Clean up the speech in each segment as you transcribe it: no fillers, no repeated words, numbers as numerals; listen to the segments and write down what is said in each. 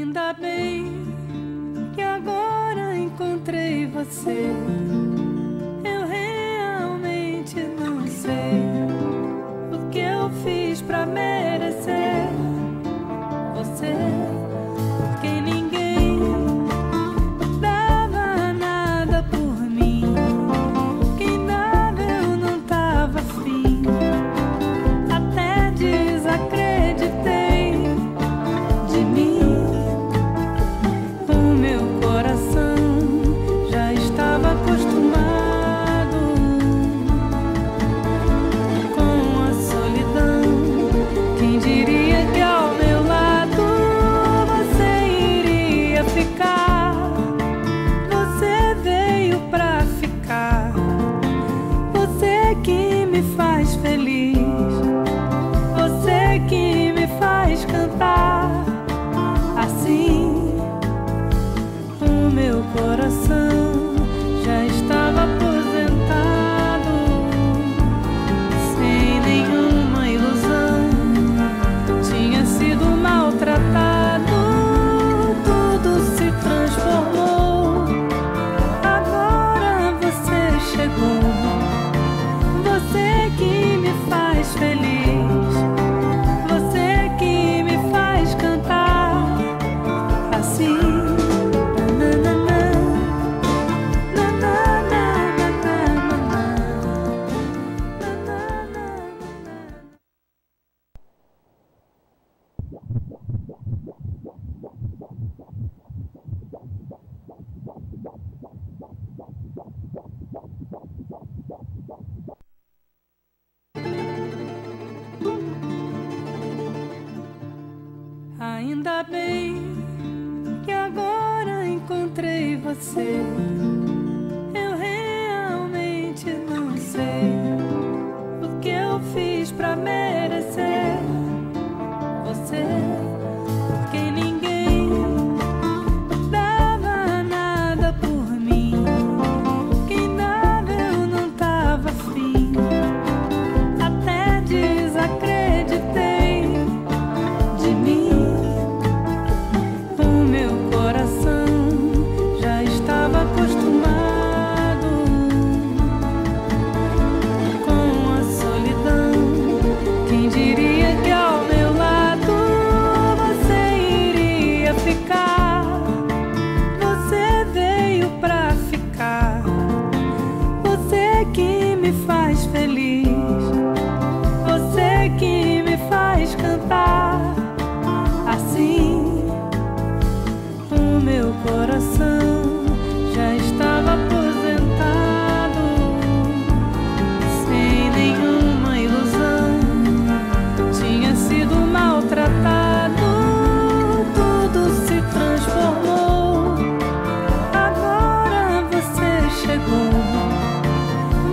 Ainda bem que agora encontrei você. Eu realmente não sei o que eu fiz pra merecer você, porque ninguém dava nada por mim. Quem dava eu não tava afim, até desacreditei de mim. O meu coração já estava acostumado com a solidão. Quem diria que ao meu lado você iria ficar? Você veio pra ficar. Você que me faz feliz, você que me faz cantar assim. O meu coração já estava aposentado, sem nenhuma ilusão. Tinha sido maltratado, tudo se transformou. Agora você chegou, você que me faz feliz, você que me faz cantar assim. Ainda bem que agora encontrei você. Eu realmente não sei o que eu fiz pra merecer você, porque ninguém dava nada por mim. Quem dava eu não tava afim, até desacreditei de mim. O meu coração já estava acostumado com a solidão. Quem diria que ao meu lado você iria ficar? Você veio pra ficar. Você que me faz feliz, você que me faz cantar assim. O meu coração já estava aposentado, sem nenhuma ilusão. Tinha sido maltratado, tudo se transformou. Agora você chegou,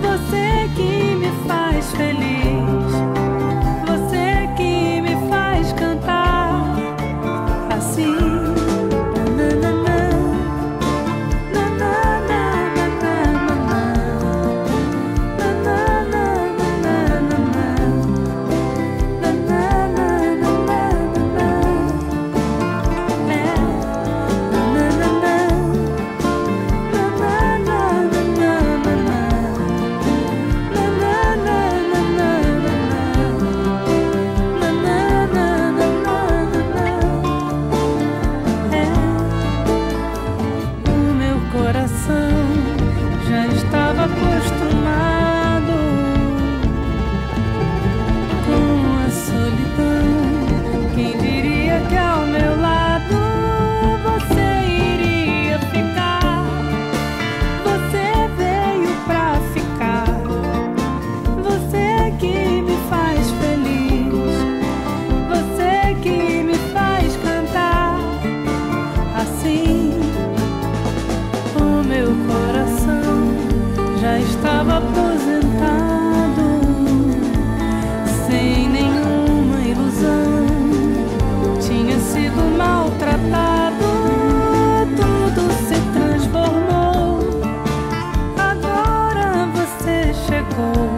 você que me faz feliz, você que me faz cantar assim. O meu coração já estava acostumado com a solidão. Quem diria que ao meu lado você iria ficar? Você veio pra ficar. Você que me faz feliz, você que me faz cantar assim. O meu coração já estava aposentado, sem nenhuma ilusão. Tinha sido maltratado, tudo se transformou. Agora você chegou,